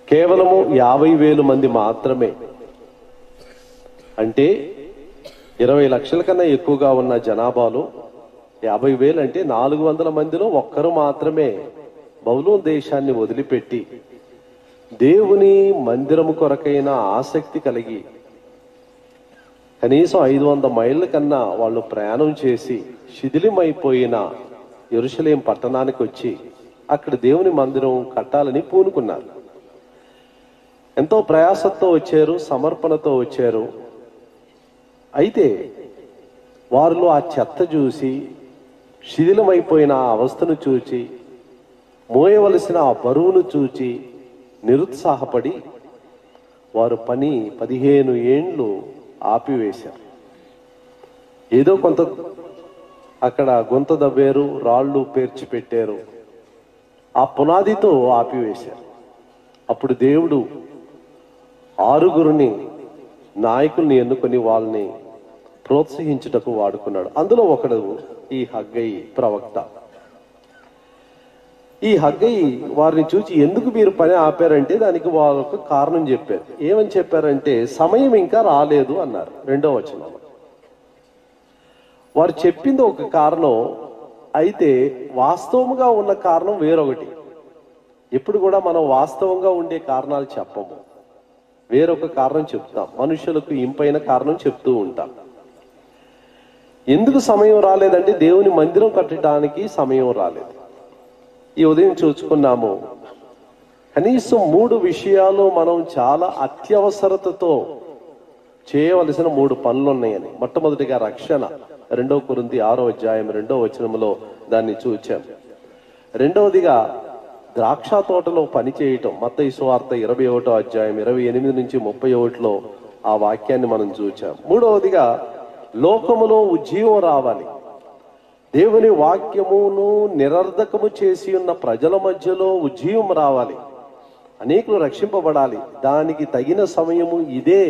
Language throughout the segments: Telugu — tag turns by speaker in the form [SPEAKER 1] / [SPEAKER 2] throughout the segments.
[SPEAKER 1] కేవలము 50,000 మంది మాత్రమే, అంటే 20 లక్షల కన్నా ఎక్కువగా ఉన్న జనాభాలో 50,000 అంటే 400 మందిలో ఒక్కరు మాత్రమే బబులోను దేశాన్ని వదిలిపెట్టి దేవుని మందిరము కొరకైన ఆసక్తి కలిగి కనీసం 500 మైళ్ళ కన్నా వాళ్ళు ప్రయాణం చేసి శిథిలమైపోయిన యెరూషలేం పట్టణానికి వచ్చి అక్కడ దేవుని మందిరం కట్టాలని పూనుకున్నారు. ఎంతో ప్రయాసంతో వచ్చారు, సమర్పణతో వచ్చారు. అయితే వారిలో ఆ చెత్త చూసి, శిథిలమైపోయిన ఆ అవస్థను చూచి, మోయవలసిన ఆ బరువును చూచి నిరుత్సాహపడి వారు పని 15 ఏండ్లు ఆపివేశారు. ఏదో కొంత అక్కడ గుంత దవ్వారు, రాళ్ళు పేర్చి పెట్టారు, ఆ పునాదితో ఆపివేశారు. అప్పుడు దేవుడు 6 నాయకుల్ని ఎన్నుకొని వాళ్ళని ప్రోత్సహించుటకు వాడుకున్నాడు. అందులో ఒకడు ఈ హగ్గయి ప్రవక్త. ఈ హగ్గయి వారిని చూచి ఎందుకు మీరు పని ఆపారంటే దానికి వారు ఒక కారణం చెప్పారు. ఏమని చెప్పారంటే సమయం ఇంకా రాలేదు అన్నారు. 2వ వచనం. వారు చెప్పింది ఒక కారణం, అయితే వాస్తవంగా ఉన్న కారణం వేరొకటి. ఎప్పుడు కూడా మనం వాస్తవంగా ఉండే కారణాలు చెప్పము, వేరొక కారణం చెప్తాం. మనుషులకు ఇంపైన కారణం చెప్తూ ఉంటాం. ఎందుకు సమయం రాలేదంటే దేవుని మందిరం కట్టడానికి సమయం రాలేదు. ఈ ఉదయం చూసుకున్నాము, కనీసం 3 విషయాలు మనం చాలా అత్యవసరతతో చేయవలసిన 3 పనులు ఉన్నాయని. మొట్టమొదటిగా రక్షణ, 2 కొరింథీ 6వ అధ్యాయం 2వ వచనంలో దాన్ని చూచాం. రెండవదిగా ద్రాక్ష తోటలో పని చేయటం, మత్తయి సువార్త 21వ అధ్యాయం 28 నుంచి 31లో ఆ వాక్యాన్ని మనం చూచాం. మూడవదిగా లోకములో ఉజ్జీవం రావాలి. దేవుని వాక్యమును నిరర్ధకము చేసి ఉన్న ప్రజల మధ్యలో ఉజ్జీవం రావాలి, అనేకులు రక్షింపబడాలి. దానికి తగిన సమయము ఇదే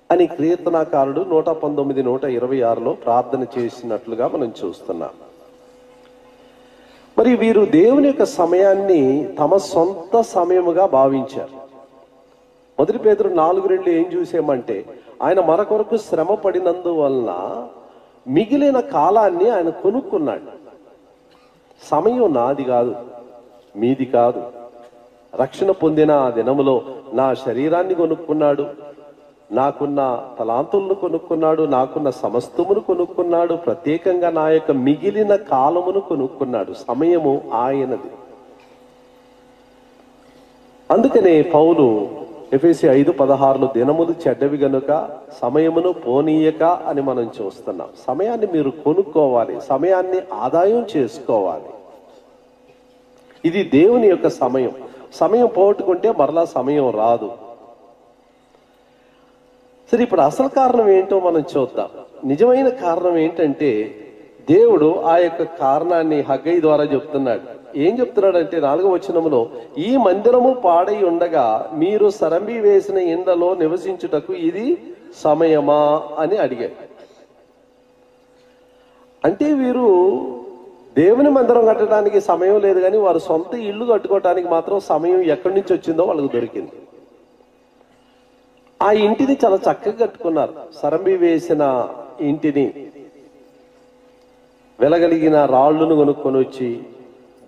[SPEAKER 1] అని కీర్తనాకారుడు 119, 126లో ప్రార్థన చేసినట్లుగా మనం చూస్తున్నాం. మరి వీరు దేవుని యొక్క సమయాన్ని తమ సొంత సమయముగా భావించారు. 1 పేతురు 4:2 ఏం చూసామంటే ఆయన మరొకరకు శ్రమ పడినందువలన మిగిలిన కాలాన్ని ఆయన కొనుక్కున్నాడు. సమయం నాది కాదు, మీది కాదు. రక్షణ పొందిన ఆ దినములో నా శరీరాన్ని కొనుక్కున్నాడు, నాకున్న తలాంతులను కొనుక్కున్నాడు, నాకున్న సమస్తమును కొనుక్కున్నాడు, ప్రత్యేకంగా నా యొక్క మిగిలిన కాలమును కొనుక్కున్నాడు. సమయము ఆయనది. అందుకనే పౌలు ఎఫెసీ 5:16 దినములు చెడ్డవి గనుక సమయమును పోనీయక అని మనం చూస్తున్నాం. సమయాన్ని మీరు కొనుక్కోవాలి, సమయాన్ని ఆదాయం చేసుకోవాలి. ఇది దేవుని యొక్క సమయం. సమయం పోగొట్టుకుంటే మరలా సమయం రాదు. సరే, ఇప్పుడు అసలు కారణం ఏంటో మనం చూద్దాం. నిజమైన కారణం ఏంటంటే దేవుడు ఆ యొక్క కారణాన్ని హగ్గయి ద్వారా చెప్తున్నాడు. ఏం చెప్తున్నాడంటే 4వ వచనంలో, ఈ మందిరము పాడై ఉండగా మీరు సరంబి వేసిన ఇండ్లలో నివసించుటకు ఇది సమయమా అని అడిగాడు. అంటే వీరు దేవుని మందిరం కట్టడానికి సమయం లేదు, కానీ వారు సొంత ఇల్లు కట్టుకోవటానికి మాత్రం సమయం ఎక్కడి నుంచి వచ్చిందో వాళ్ళకు దొరికింది. ఆ ఇంటిని చాలా చక్కగా కట్టుకున్నారు. సరంబి వేసిన ఇంటిని, వెలగలిగిన రాళ్లను కొనుక్కొని వచ్చి,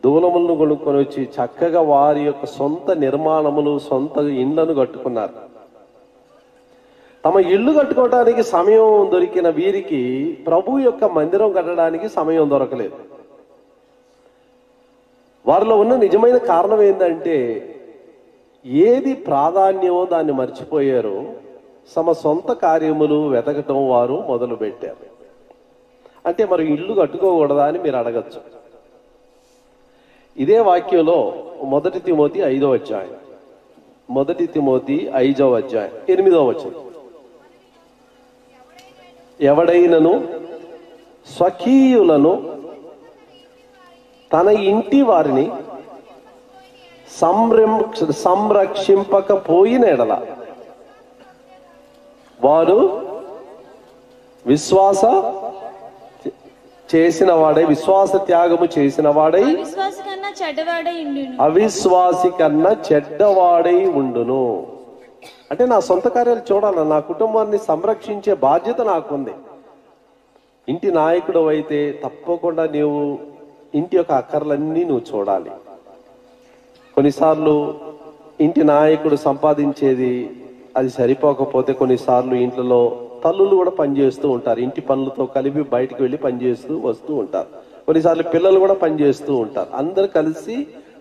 [SPEAKER 1] దూలములను కొనుక్కొని వచ్చి చక్కగా వారి యొక్క సొంత నిర్మాణములు, సొంత ఇండ్లను కట్టుకున్నారు. తమ ఇల్లు కట్టుకోవడానికి సమయం దొరికిన వీరికి ప్రభు యొక్క మందిరం కట్టడానికి సమయం దొరకలేదు. వారిలో ఉన్న నిజమైన కారణం ఏంటంటే ఏది ప్రాధాన్యమో దాన్ని మర్చిపోయారు. తమ సొంత కార్యములు వెతకటం వారు మొదలు పెట్టారు. అంటే మరి ఇల్లు కట్టుకోకూడదా అని మీరు అడగచ్చు. ఇదే వాక్యంలో 1 తిమోతి 5వ అధ్యాయం, 1 తిమోతి 5వ అధ్యాయం 8వ వచనం, ఎవడైనను స్వకీయులను తన ఇంటి వారిని సంరక్షింపకపోయిన ఎడల వారు విశ్వాస చేసిన వాడై, విశ్వాస త్యాగము చేసిన వాడై అవిశ్వాసి కన్నా చెడ్డవాడై ఉండును. అంటే నా సొంత కార్యాలు చూడాలి, నా కుటుంబాన్ని సంరక్షించే బాధ్యత నాకుంది. ఇంటి నాయకుడు అయితే తప్పకుండా నీవు ఇంటి యొక్క అక్కర్లన్నీ నువ్వు చూడాలి. కొన్నిసార్లు ఇంటి నాయకుడు సంపాదించేది అది సరిపోకపోతే కొన్నిసార్లు ఇంట్లో తల్లులు కూడా పనిచేస్తూ ఉంటారు. ఇంటి పనులతో కలిపి బయటికి వెళ్ళి పనిచేస్తూ వస్తూ ఉంటారు. కొన్నిసార్లు పిల్లలు కూడా పనిచేస్తూ ఉంటారు. అందరు కలిసి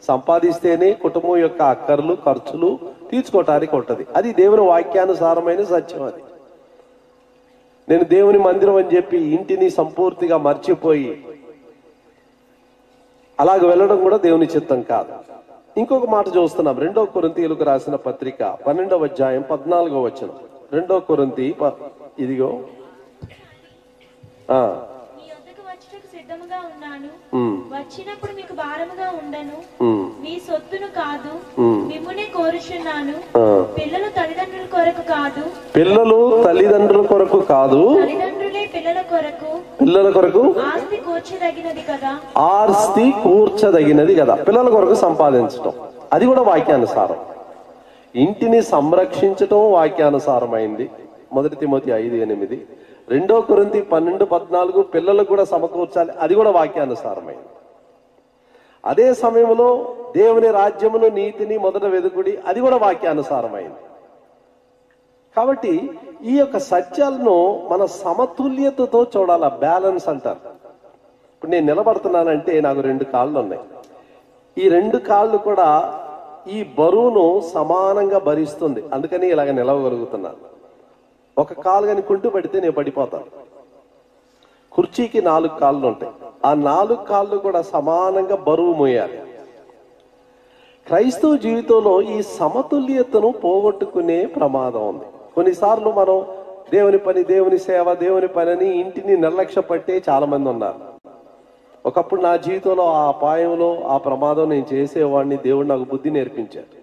[SPEAKER 1] సంపాదిస్తేనే కుటుంబం యొక్క అక్కర్లు ఖర్చులు తీర్చుకోవటానికి ఉంటది. అది దేవుని వాక్యానుసారమైన సత్యం. అది నేను దేవుని మందిరం అని చెప్పి ఇంటిని సంపూర్తిగా మర్చిపోయి అలాగ వెళ్ళడం కూడా దేవుని చిత్తం కాదు. ఇంకొక మాట చూస్తున్నాం. 2 కొరింథీయులకు రాసిన పత్రిక 12వ అధ్యాయం 14వ వచనం. 2 కొరింథీ ఇదిగో
[SPEAKER 2] వచ్చినప్పుడు మీకు భారముగా ఉండను, మీ సొత్తును కాదు మిమ్మునే కోరుచున్నాను. పిల్లలు తల్లిదండ్రుల కొరకు కాదు,
[SPEAKER 1] పిల్లలు తల్లిదండ్రుల కొరకు కాదు,
[SPEAKER 2] తల్లిదండ్రులే పిల్లల కొరకు,
[SPEAKER 1] పిల్లల కొరకు
[SPEAKER 2] ఆస్తి కూర్చదగినది కదా,
[SPEAKER 1] ఆస్తి కూర్చదగినది కదా. పిల్లల కొరకు సంపాదించటం అది కూడా వాక్యానుసారం. ఇంటిని సంరక్షించటం వాక్యానుసారమైంది. 1 తిమోతి 5:8, 2 కొరింథీ 12:14 పిల్లలకు కూడా సమకూర్చాలి, అది కూడా వాక్యానుసారమైంది. అదే సమయంలో దేవుని రాజ్యమును నీతిని మొదట వెదుకుడి, అది కూడా వాక్యానుసారమైంది. కాబట్టి ఈ యొక్క సత్యాలను మన సమతుల్యతతో చూడాల. బ్యాలెన్స్ అంటారు. ఇప్పుడు నేను నిలబడుతున్నానంటే నాకు 2 కాళ్ళు ఉన్నాయి. ఈ 2 కాళ్ళు కూడా ఈ బరువును సమానంగా భరిస్తుంది, అందుకని ఇలాగ నిలవగలుగుతున్నాను. ఒక కాలు కానీ కుంటు పడితే నేను పడిపోతాను. కుర్చీకి 4 కాళ్ళు ఉంటాయి. ఆ 4 కాళ్ళు కూడా సమానంగా బరువు మోయాలి. క్రైస్తవ జీవితంలో ఈ సమతుల్యతను పోగొట్టుకునే ప్రమాదం ఉంది. కొన్నిసార్లు మనం దేవుని పని, దేవుని సేవ, దేవుని పని అని ఇంటిని నిర్లక్ష్య పట్టే చాలా మంది ఉన్నారు. ఒకప్పుడు నా జీవితంలో ఆ అపాయంలో ఆ ప్రమాదం నేను చేసేవాడిని. దేవుడు నాకు బుద్ధి నేర్పించాడు.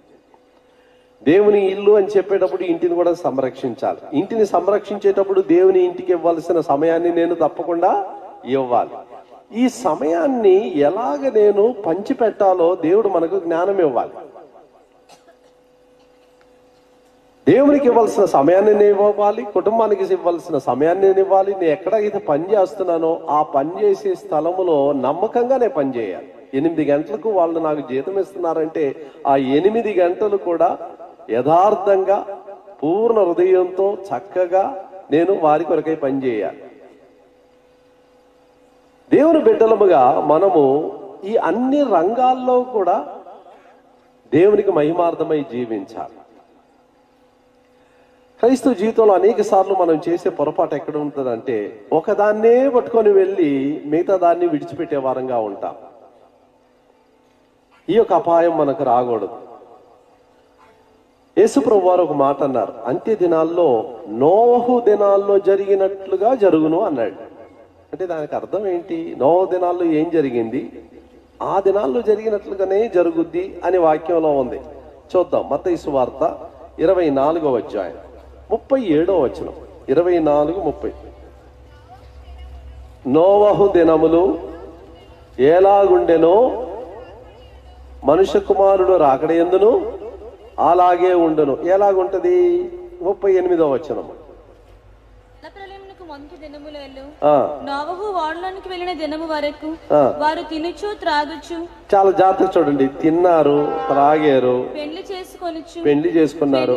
[SPEAKER 1] దేవుని ఇల్లు అని చెప్పేటప్పుడు ఇంటిని కూడా సంరక్షించాలి. ఇంటిని సంరక్షించేటప్పుడు దేవుని ఇంటికి ఇవ్వాల్సిన సమయాన్ని నేను తప్పకుండా ఇవ్వాలి. ఈ సమయాన్ని ఎలాగ నేను పంచిపెట్టాలో దేవుడు మనకు జ్ఞానం ఇవ్వాలి. దేవునికి ఇవ్వాల్సిన సమయాన్ని నేను ఇవ్వాలి, కుటుంబానికి ఇవ్వాల్సిన సమయాన్ని నేను ఇవ్వాలి. నేను ఎక్కడైతే పని చేస్తున్నానో ఆ పని చేసే స్థలములో నమ్మకంగా నేను పని చేయాలి. 8 గంటలకు వాళ్ళు నాకు జీతం ఇస్తున్నారంటే ఆ 8 గంటలు కూడా యథార్థంగా పూర్ణ హృదయంతో చక్కగా నేను వారి కొరకై పని చేయాలి. దేవుని బిడ్డలముగా మనము ఈ అన్ని రంగాల్లో కూడా దేవునికి మహిమార్థమై జీవించాలి. క్రైస్తవ జీవితంలో అనేక సార్లు మనం చేసే పొరపాటు ఎక్కడ ఉంటుందంటే ఒకదాన్నే పట్టుకొని వెళ్ళి మిగతా దాన్ని విడిచిపెట్టే వారంగా ఉంటాం. ఈ యొక్క అపాయం మనకు రాకూడదు. యేసుప్రభు వారు ఒక మాట అన్నారు, అంత్య దినాల్లో నోవహు దినాల్లో జరిగినట్లుగా జరుగును అన్నాడు. అంటే దానికి అర్థం ఏంటి? నోవహు దినాల్లో ఏం జరిగింది ఆ దినాల్లో జరిగినట్లుగానే జరుగుద్ది అని వాక్యంలో ఉంది. చూద్దాం. మత్తయి సువార్త 24వ అధ్యాయం 37వ వచనం. 24:30. నోవహు దినములు ఎలాగుండెనో మనుష్య కుమారుడు రాకడ యందును అలాగే ఉండును. ఎలాగుంటది? 38వ వచనం.
[SPEAKER 2] నోవహు ఓడలోనికి వెళ్ళిన దినము వరకు వారు తినుచు త్రాగుచు.
[SPEAKER 1] చాలా జాగ్రత్తగా చూడండి. తిన్నారు, త్రాగారు, పెళ్లి చేసుకున్నారు,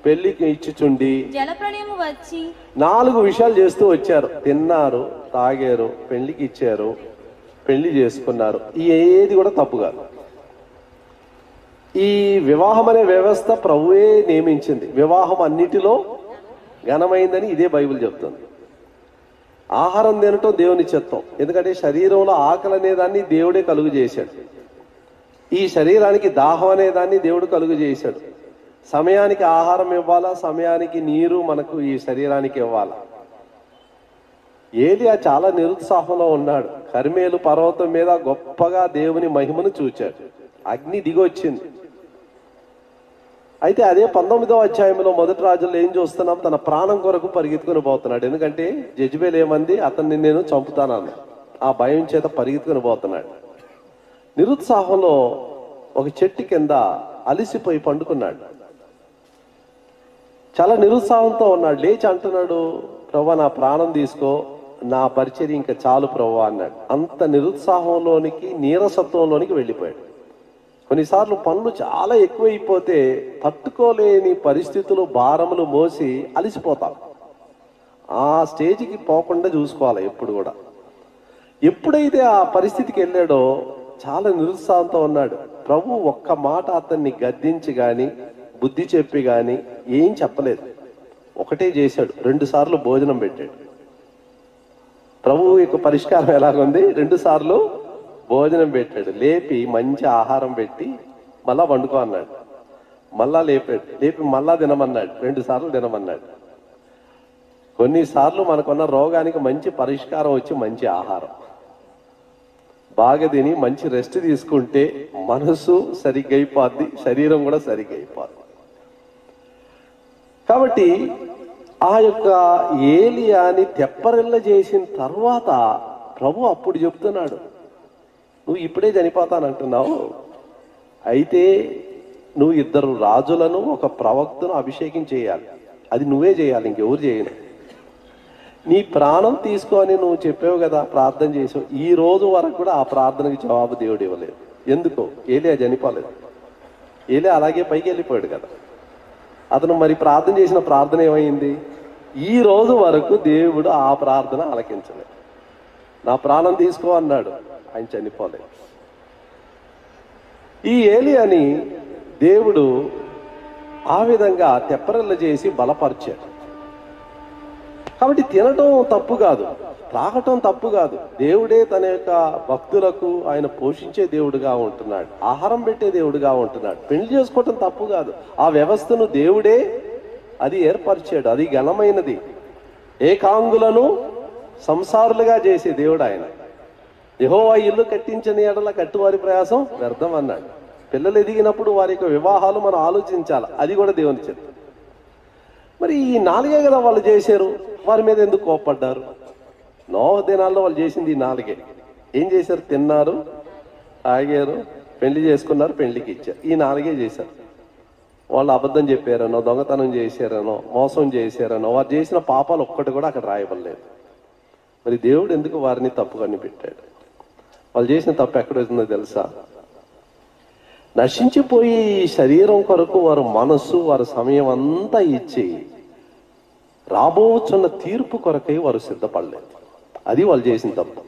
[SPEAKER 1] పెళ్లికి ఇచ్చుచుండి
[SPEAKER 2] జలప్రళయము వచ్చి
[SPEAKER 1] 4 విషయాలు చేస్తూ వచ్చారు. తిన్నారు, తాగారు, పెళ్లికి ఇచ్చారు, పెళ్లి చేసుకున్నారు. ఏది కూడా తప్పు కాదు. ఈ వివాహం అనే వ్యవస్థ ప్రభువే నియమించింది. వివాహం అన్నిటిలో ఘనమైందని ఇదే బైబిల్ చెప్తుంది. ఆహారం తినటం దేవుని చిత్తం. ఎందుకంటే శరీరంలో ఆకలి అనేదాన్ని దేవుడే కలుగు చేశాడు. ఈ శరీరానికి దాహం అనేదాన్ని దేవుడు కలుగు చేశాడు. సమయానికి ఆహారం ఇవ్వాలా, సమయానికి నీరు మనకు ఈ శరీరానికి ఇవ్వాలా. ఏలియా చాలా నిరుత్సాహంలో ఉన్నాడు. కర్మేలు పర్వతం మీద గొప్పగా దేవుని మహిమను చూచాడు. అగ్ని దిగొచ్చింది. అయితే అదే 19వ అధ్యాయంలో 1 రాజుల్లో ఏం చూస్తున్నాం? తన ప్రాణం కొరకు పరిగెత్తుకుని పోతున్నాడు. ఎందుకంటే జెజబెల్ ఏమంది, అతన్ని నేను చంపుతానన్నా. ఆ భయం చేత పరిగెత్తుకుని పోతున్నాడు. నిరుత్సాహంలో ఒక చెట్టు కింద అలిసిపోయి పండుకున్నాడు. చాలా నిరుత్సాహంతో ఉన్నాడు. లేచి అంటున్నాడు, ప్రభువా నా ప్రాణం తీసుకో, నా పరిచర్య ఇంకా చాలు ప్రభువా అన్నాడు. అంత నిరుత్సాహంలోనికి, నీరసత్వంలోనికి వెళ్ళిపోయాడు. కొన్నిసార్లు పనులు చాలా ఎక్కువైపోతే తట్టుకోలేని పరిస్థితులు, భారములు మోసి అలిసిపోతాం. ఆ స్టేజ్కి పోకుండా చూసుకోవాలి ఎప్పుడు కూడా. ఎప్పుడైతే ఆ పరిస్థితికి వెళ్ళాడో చాలా నిరుత్సాహంతో ఉన్నాడు. ప్రభు ఒక్క మాట అతన్ని గద్దించి గాని, బుద్ధి చెప్పి గాని ఏం చెప్పలేదు. ఒకటే చేశాడు, 2 సార్లు భోజనం పెట్టాడు. ప్రభువు యొక్క పరిష్కారం ఎలాగుంది? 2 సార్లు భోజనం పెట్టాడు. లేపి మంచి ఆహారం పెట్టి మళ్ళా వండుకో అన్నాడు. మళ్ళా లేపాడు, లేపి మళ్ళా తినమన్నాడు. 2 సార్లు తినమన్నాడు. కొన్నిసార్లు మనకున్న రోగానికి మంచి పరిష్కారం వచ్చి మంచి ఆహారం. బాగా తిని మంచి రెస్ట్ తీసుకుంటే మనసు సరిగ్గా అయిపోద్ది, శరీరం కూడా సరిగ్గా అయిపోద్ది. కాబట్టి ఆ యొక్క ఏలియాని తెప్పరిల్ల చేసిన తర్వాత ప్రభు అప్పుడు చెప్తున్నాడు, నువ్వు ఇప్పుడే చనిపోతానంటున్నావు, అయితే నువ్వు 2 రాజులను, ఒక ప్రవక్తను అభిషేకం చేయాలి. అది నువ్వే చేయాలి, ఇంకెవరు చేయను. నీ ప్రాణం తీసుకొని నువ్వు చెప్పావు కదా, ప్రార్థన చేసావు. ఈ రోజు వరకు కూడా ఆ ప్రార్థనకి జవాబు దేవుడు ఇవ్వలేదు. ఎందుకో? ఏలియా చనిపోలేదు. ఏలియా అలాగే పైకి వెళ్ళిపోయాడు కదా. అతను మరి ప్రార్థన చేసిన ప్రార్థన ఏమైంది? ఈ రోజు వరకు దేవుడు ఆ ప్రార్థన ఆలకించలేదు. నా ప్రాణం తీసుకో అన్నాడు, ఆయన చనిపోలేదు. ఈ ఏలియాని దేవుడు ఆ విధంగా తెప్పరిల్ల చేసి బలపరిచాడు. కాబట్టి తినటం తప్పు కాదు, త్రాగటం తప్పు కాదు. దేవుడే తన యొక్క భక్తులకు ఆయన పోషించే దేవుడుగా ఉంటున్నాడు, ఆహారం పెట్టే దేవుడుగా ఉంటున్నాడు. పెళ్లి చేసుకోవటం తప్పు కాదు. ఆ వ్యవస్థను దేవుడే అది ఏర్పరిచాడు. అది ఘనమైనది. ఏకాంగులను సంసారులుగా చేసే దేవుడు ఆయన. యెహోవా ఇల్లు కట్టించని ఎడల కట్టువారి ప్రయాసం వ్యర్థం అన్నాడు. పిల్లలు ఎదిగినప్పుడు వారి యొక్క వివాహాలు మనం ఆలోచించాలి. అది కూడా దేవుని చెప్తాడు. మరి ఈ 4 కదా వాళ్ళు చేశారు, వారి మీద ఎందుకు కోప్పడ్డారు? నోవహు దినాల్లో వాళ్ళు చేసింది ఈ 4. ఏం చేశారు? తిన్నారు, తాగారు, పెళ్లి చేసుకున్నారు, పెళ్లికి ఇచ్చారు. ఈ 4 చేశారు. వాళ్ళు అబద్ధం చెప్పారనో, దొంగతనం చేశారనో, మోసం చేశారనో, వారు చేసిన పాపాలు ఒక్కటి కూడా అక్కడ రాయబడలేదు. మరి దేవుడు ఎందుకు వారిని తప్పుకొని పెట్టాడు? వాళ్ళు చేసిన తప్పు ఎక్కడవుతుందో తెలుసా? నశించిపోయి శరీరం కొరకు వారు మనస్సు, వారి సమయం అంతా ఇచ్చి రాబోచున్న తీర్పు కొరకై వారు సిద్ధపడలేదు. అది వాళ్ళు చేసిన తప్పు.